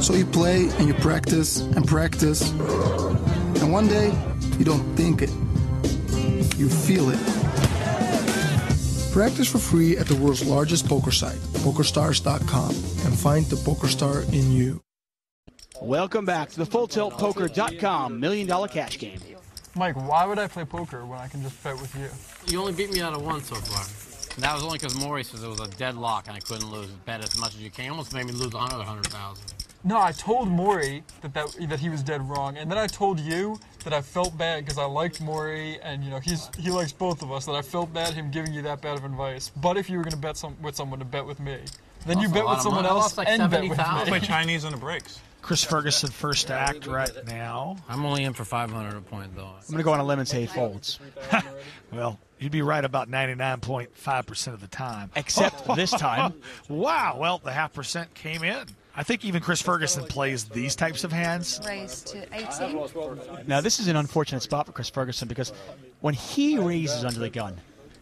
So you play and you practice and practice, and one day you don't think it, you feel it. Practice for free at the world's largest poker site, PokerStars.com, and find the poker star in you. Welcome back to the FullTiltPoker.com $1 Million Cash Game. Mike, why would I play poker when I can just bet with you? You only beat me out of one so far. And that was only because Maury says it was a deadlock and I couldn't lose. Bet as much as you can. You almost made me lose another 100,000. No, I told Maury that he was dead wrong, and then I told you that I felt bad because I liked Maury, and you know he likes both of us. That I felt bad him giving you that bad of advice. But if you were going to bet with someone to bet with me, then you bet with someone else like and bet with me. Play Chinese on the breaks. Chris Ferguson first act right now. I'm only in for 500 a point though. I'm going to go on a limb and say he folds. Well, you'd be right about 99.5% of the time. Except this time. Wow, well, the 0.5% came in. I think even Chris Ferguson plays these types of hands. Raised to 18. Now, this is an unfortunate spot for Chris Ferguson because when he raises under the gun,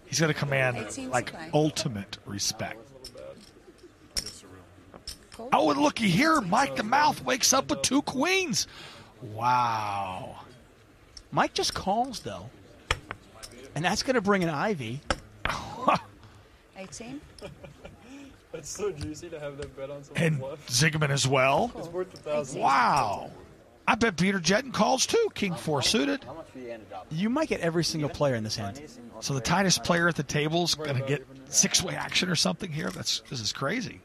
he's going to command, like, ultimate respect. Oh, and looky here, Mike the Mouth wakes up with 2 queens. Wow. Mike just calls, though. And that's going to bring an Ivy. 18. It's so juicy to have that bet on someone. And Zigman as well. It's worth 1,000. Wow. I bet Peter Jetten calls too. King 4 suited. You might get every single player in this hand. So the tightest player at the table is going to get 6-way action or something here. This is crazy.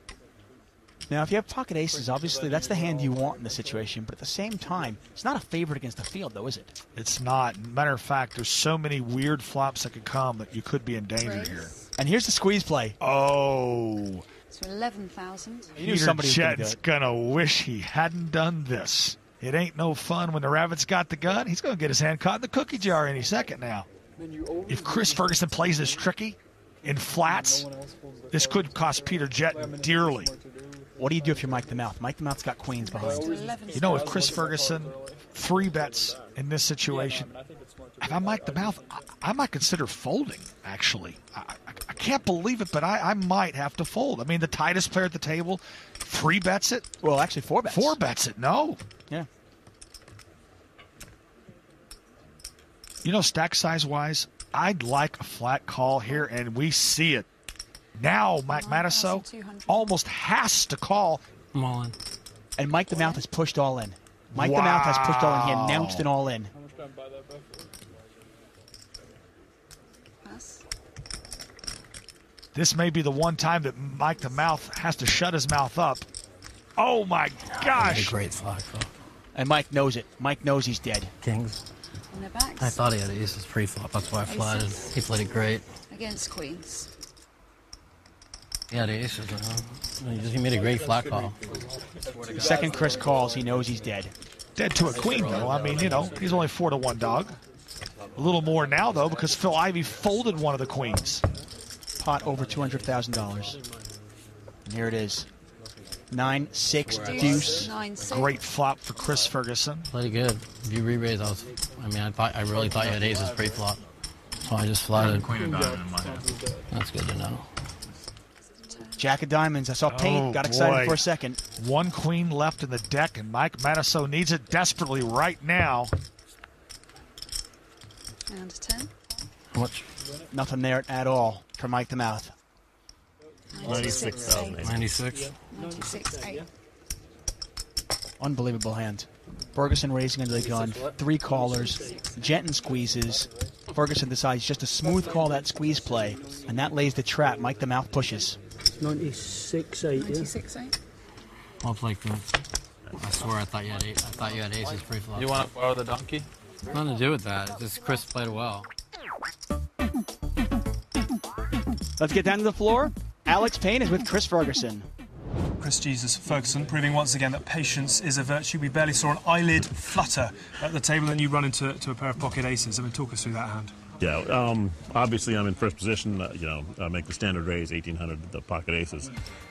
Now, if you have pocket aces, obviously that's the hand you want in this situation. But at the same time, it's not a favorite against the field, though, is it? It's not. Matter of fact, there's so many weird flops that could come that you could be in danger here. And here's the squeeze play. Oh. So 11,000. Peter Jetten's going to wish he hadn't done this. It ain't no fun when the rabbit's got the gun. He's going to get his hand caught in the cookie jar any second now. If Chris Ferguson plays this tricky in flats, this could cost Peter Jetten dearly. What do you do if you're Mike the Mouth? Mike the Mouth's got queens behind. You know, if Chris Ferguson 3-bets in this situation, if I'm Mike the Mouth, I might consider folding, actually. I can't believe it, but I might have to fold. I mean, the tightest player at the table 3-bets it. Well, actually 4-bets. 4-bets it, no. Yeah. You know, stack size-wise, I'd like a flat call here, and we see it. Now, Mike Matasso almost has to call. I'm all in. And Mike the Mouth has pushed all in. Mike the Mouth has pushed all in. He announced an all in. How much can I buy that bet for? Pass. This may be the one time that Mike the Mouth has to shut his mouth up. Oh, my gosh. A great flag. And Mike knows it. Mike knows he's dead. Kings. On their backs. I thought he had aces pre-flop. That's why I flatted. He played it great. Against queens. He had aces. He made a great flat call. The second Chris calls, he knows he's dead. Dead to a queen, though. I mean, you know, he's only 4-1 dog. A little more now, though, because Phil Ivey folded one of the queens. Pot over $200,000. And here it is. 9-6 deuce. 9-6. Great flop for Chris Ferguson. Played good. If you re-raise, I really thought you had aces pre-flop. So I just flatted. Queen of diamond in my hand. That's good to know. Jack of diamonds. I saw paint. Got excited for a second. 1 queen left in the deck, and Mike Matasso needs it desperately right now. And 10. How much? Nothing there at all for Mike the Mouth. 96,000. 96. 96.8. Unbelievable hand. Ferguson raising under the gun. 3 callers. Jetten squeezes. Ferguson decides just to smooth call that squeeze play, and that lays the trap. Mike the Mouth pushes. 96.8. 96.8. Well, like that. I swear I thought you had aces pre-flop. You want to borrow the donkey? Nothing to do with that. It's just Chris played well. Let's get down to the floor. Alex Payne is with Chris Ferguson. Chris Jesus Ferguson proving once again that patience is a virtue. We barely saw an eyelid flutter at the table, and you run into a pair of pocket aces. I mean, talk us through that hand. Yeah, obviously I'm in first position. I make the standard raise, 1,800, the pocket aces,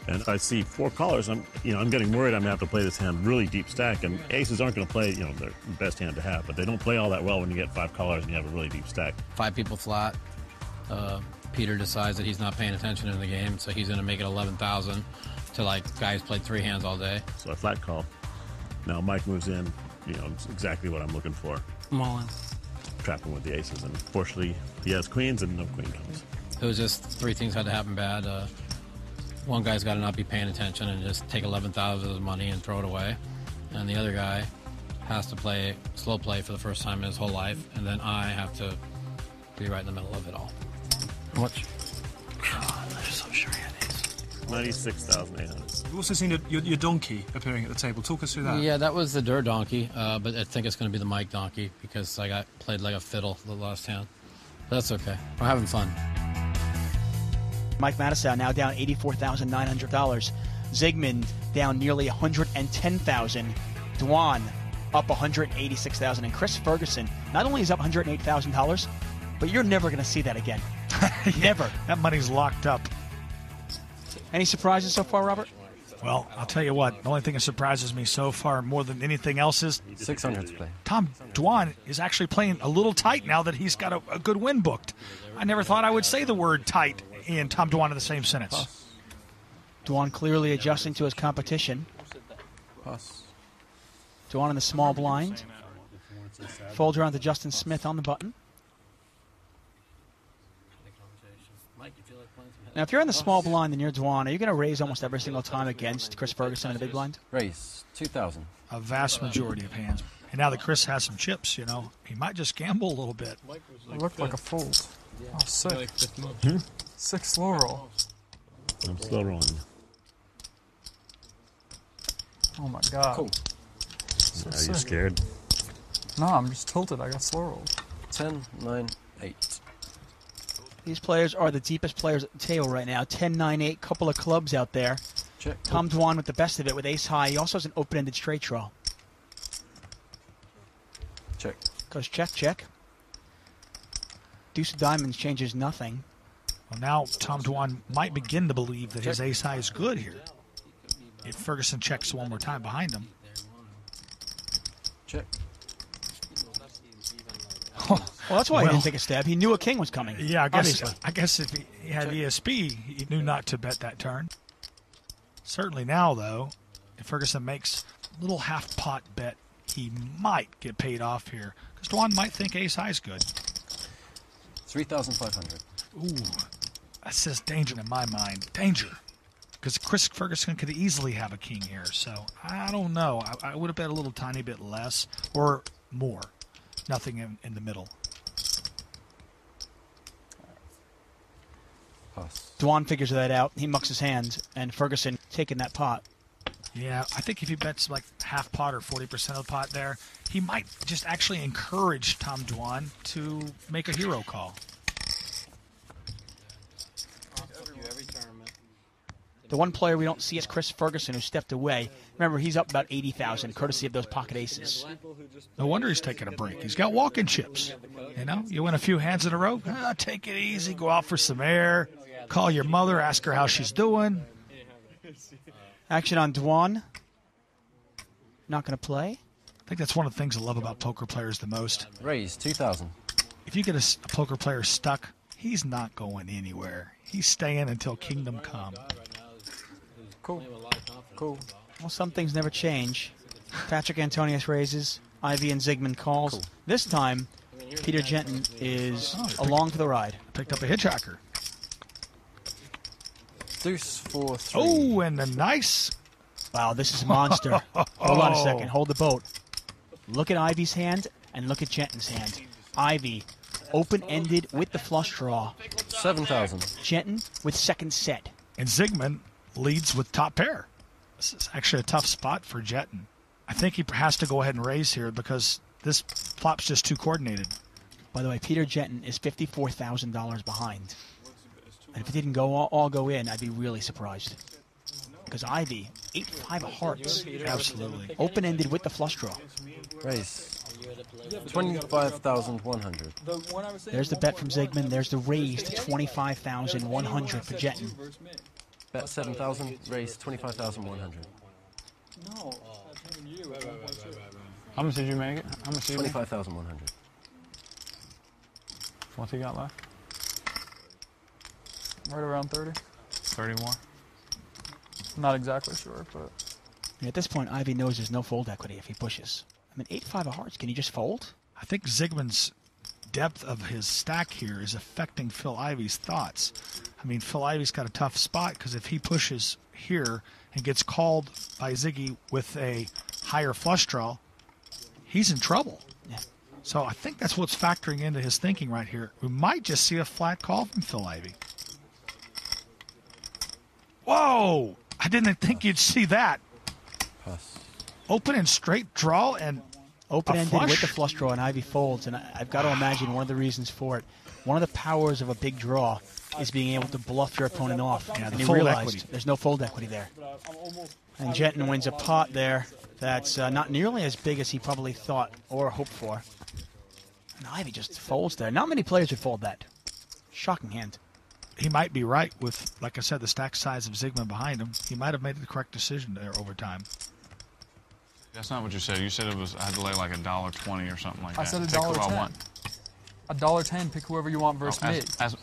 and I see 4 callers. I'm getting worried. I'm gonna have to play this hand really deep stack, and aces aren't gonna play, their best hand to have, but they don't play all that well when you get 5 callers and you have a really deep stack. 5 people flat. Peter decides that he's not paying attention in the game, so he's gonna make it 11,000 to like guys played 3 hands all day. So I flat call. Now Mike moves in, it's exactly what I'm looking for. I'm all in. Trapping with the aces, and fortunately he has queens and no queen comes. It was just three things had to happen bad. One guy's got to not be paying attention and just take 11,000 of his money and throw it away. And the other guy has to play slow play for the first time in his whole life. And then I have to be right in the middle of it all. How much? God, I'm so sure he had these. 96,800. We've also seen your donkey appearing at the table. Talk us through that. Yeah, that was the Dur donkey, but I think it's going to be the Mike donkey because I got played like a fiddle the last hand. But that's okay. We're having fun. Mike Matisow now down $84,900. Zygmunt down nearly $110,000. Dwan up $186,000. And Chris Ferguson not only is up $108,000, but you're never going to see that again. Never. That money's locked up. Any surprises so far, Robert? Well, I'll tell you what. The only thing that surprises me so far more than anything else is 600 to play. Tom Dwan is actually playing a little tight now that he's got a good win booked. I never thought I would say the word tight and Tom Dwan in the same sentence. Dwan clearly adjusting to his competition. Pass. Dwan in the small blind. Folds around to Justin Smith on the button. Now, if you're in the small blind and you're Dwan, are you going to raise almost every single time against Chris Ferguson in the big blind? Raise 2,000. A vast majority of hands. And now that Chris has some chips, he might just gamble a little bit. It looked like a fold. Oh, sick. 6 slow roll. I'm slow rolling. Oh my god. Cool. So Are you sick. scared? No, I'm just tilted. I got slow rolled. 10, 9, 8. These players are the deepest players at the table right now. 10, 9, 8, couple of clubs out there. Check. Tom Dwan with the best of it with ace high. He also has an open-ended straight draw. Check. Goes check, check. Deuce of diamonds changes nothing. Well, now Tom Dwan might begin to believe that his ace high is good here. If Ferguson checks one more time behind him. Check. Well, that's why he didn't take a stab. He knew a king was coming. Yeah, obviously. I guess if he had ESP, he knew not to bet that turn. Certainly now, though, if Ferguson makes a little half-pot bet, he might get paid off here. Because Dwan might think ace high is good. 3,500. Ooh, that says danger in my mind. Danger. Because Chris Ferguson could easily have a king here. So, I don't know. I would have bet a little tiny bit less or more. Nothing in the middle. Pass. Dwan figures that out. He mucks his hand, and Ferguson taking that pot. Yeah, I think if he bets like half pot or 40% of the pot there, he might just actually encourage Tom Dwan to make a hero call. The one player we don't see is Chris Ferguson, who stepped away. Remember, he's up about 80,000, courtesy of those pocket aces. No wonder he's taking a break. He's got walking chips. You win a few hands in a row, take it easy, go out for some air, call your mother, ask her how she's doing. Action on Dwan. Not going to play. I think that's one of the things I love about poker players the most. Raise 2,000. If you get a poker player stuck, he's not going anywhere. He's staying until kingdom come. Cool. Cool. Well, some things never change. Patrick Antonius raises. Ivy and Zygmunt calls. Cool. This time, Peter Jenton is along for the ride. Picked up a hitchhiker. Deuce 4, 3. Oh, and a nice. Wow, this is a monster. Hold on a second. Hold the boat. Look at Ivy's hand and look at Jenton's hand. Ivy, open-ended with the flush draw. 7,000. Jenton with second set. And Zygmunt leads with top pair. This is actually a tough spot for Jenton. I think he has to go ahead and raise here because this flop's just too coordinated. By the way, Peter Jenton is $54,000 behind. And if it didn't all go in, I'd be really surprised. Because Ivy, 8-5 of hearts. Absolutely. Open-ended with the flush draw. Raise 25,100. There's the bet from Zygmunt. There's the raise to 25,100 for Jenton. Bet 7,000. Raise 25,100. No. How much did you make it? How much did you make? 25,100. What's he got left? Right around 30. 30 more. Not exactly sure, but At this point, Ivy knows there's no fold equity if he pushes. I mean, 8-5 of hearts. Can you just fold? I think Zygmunt's depth of his stack here is affecting Phil Ivy's thoughts. I mean, Phil Ivy's got a tough spot because if he pushes here and gets called by Ziggy with a higher flush draw, he's in trouble. Yeah. So I think that's what's factoring into his thinking right here. We might just see a flat call from Phil Ivy. Whoa! I didn't think you'd see that. Pass. Open and straight draw and open-ended with the flush draw, and Ivy folds. And I've got to imagine one of the reasons for it. One of the powers of a big draw is being able to bluff your opponent off. Yeah, and the he fold realized equity. there's no fold equity there. And Jetton wins a pot there that's not nearly as big as he probably thought or hoped for. And Ivy just folds there. Not many players would fold that. Shocking hand. He might be right with, like I said, the stack size of Zygmunt behind him. He might have made the correct decision there over time. That's not what you said. You said it was I had to lay like $1.20 or something like that. I said Pick who I $1.10. want. $1.10. Pick whoever you want versus me. As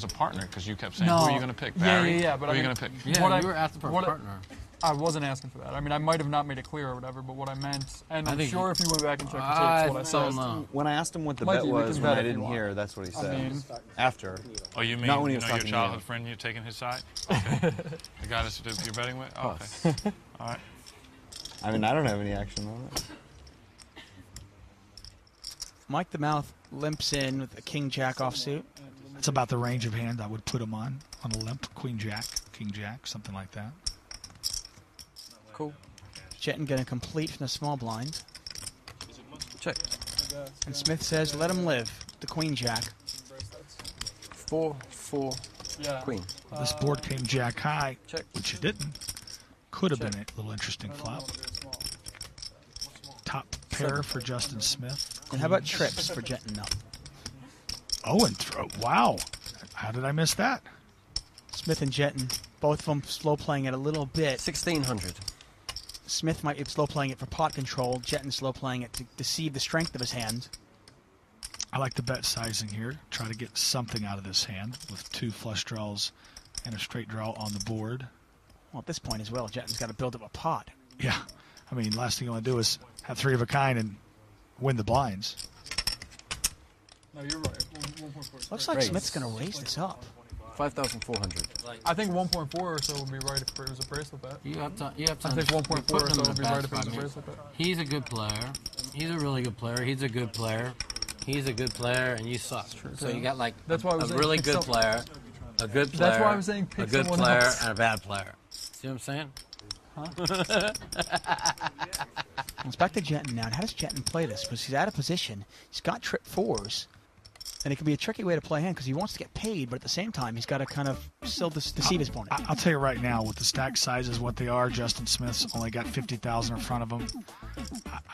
a partner, because you kept saying, No. who are you going to pick? Barry? Yeah. But who are you mean, going to pick? Yeah, you were asking for a partner. I wasn't asking for that. I mean, I might have not made it clear or whatever, but what I meant, and I'm think sure if you went back and checked the tapes, what I said. When I asked him what the Mikey, bet we was can when bet I if you didn't want. hear, that's what he said. I mean, after. Oh, you mean not when he you was know your talking childhood to friend you're taking his side? Okay. The guy that you're betting with? Oh, okay. All right. I mean, I don't have any action on it. Mike the Mouth limps in with a king-jack offsuit. That's about the range of hand I would put him on a limp. Queen-jack, king-jack, something like that. Cool. Jetton going to complete from the small blind. Check. And Smith says, let him live. The queen-jack. 4-4 queen. Well, this board came jack high, Check. which it didn't. Could have been a little interesting flop. Top pair for Justin Smith. And how about trips for Jetton now? Oh, and throw. Wow. How did I miss that? Smith and Jetton, both of them slow playing it a little bit. 1600. Smith might be slow playing it for pot control. Jetton slow playing it to deceive the strength of his hand. I like the bet sizing here. Try to get something out of this hand with two flush draws and a straight draw on the board. Well, at this point as well, Jetton's got to build up a pot. Yeah. I mean, last thing you want to do is have three of a kind and win the blinds. No, you're right. 1.4. Looks like Raise. Smith's going to raise this up. 5,400. I think 1.4 or so would be right if it was a bracelet bet. You have to. I think 1.4 or so would be right if it was a bracelet bet. He's a good player. He's a really good player. He's a good player. He's a good player, and you suck. So you got like That's why I a was saying really pick good some- player, a good player, That's why I was saying pick a good someone player, else. and a bad player. See what I'm saying? It's back to Jetton now. And how does Jetton play this? Because he's out of position. He's got trip fours. And it can be a tricky way to play a hand because he wants to get paid, but at the same time, he's got to kind of still deceive his opponent. I'll tell you right now, with the stack sizes, what they are, Justin Smith's only got 50,000 in front of him.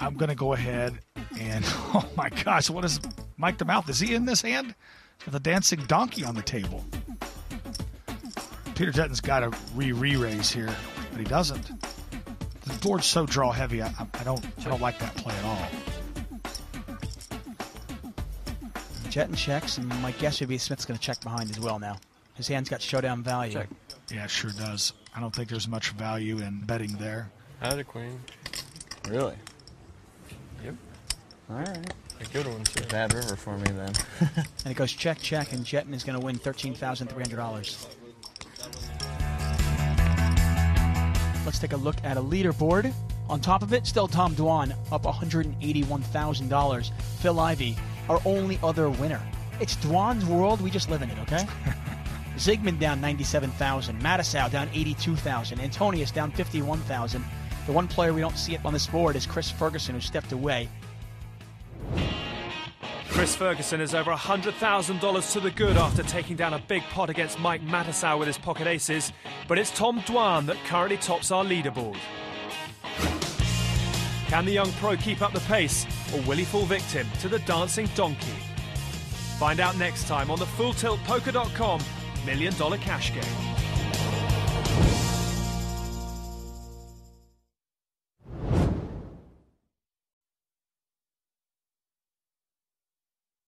I'm going to go ahead and, oh my gosh, what is Mike the Mouth? Is he in this hand? With a dancing donkey on the table. Peter Jetton's got to re-raise here, but he doesn't. The board's so draw heavy, I don't like that play at all. Jetton checks, and my guess would be Smith's going to check behind as well now. His hand's got showdown value. Check. Yeah, it sure does. I don't think there's much value in betting there. Had a queen. Really? Yep. All right. A good one, too. Bad river for me, then. And it goes check, check, and Jetton is going to win $13,300. Let's take a look at a leaderboard. On top of it, still Tom Dwan up $181,000. Phil Ivey, our only other winner. It's Dwan's world. We just live in it, okay? Zygmunt down $97,000. Mattisau down $82,000. Antonius down $51,000. The one player we don't see it on this board is Chris Ferguson, who stepped away. Chris Ferguson is over $100,000 to the good after taking down a big pot against Mike Mattisau with his pocket aces, but it's Tom Dwan that currently tops our leaderboard. Can the young pro keep up the pace, or will he fall victim to the dancing donkey? Find out next time on the FullTiltPoker.com $1 Million Cash Game.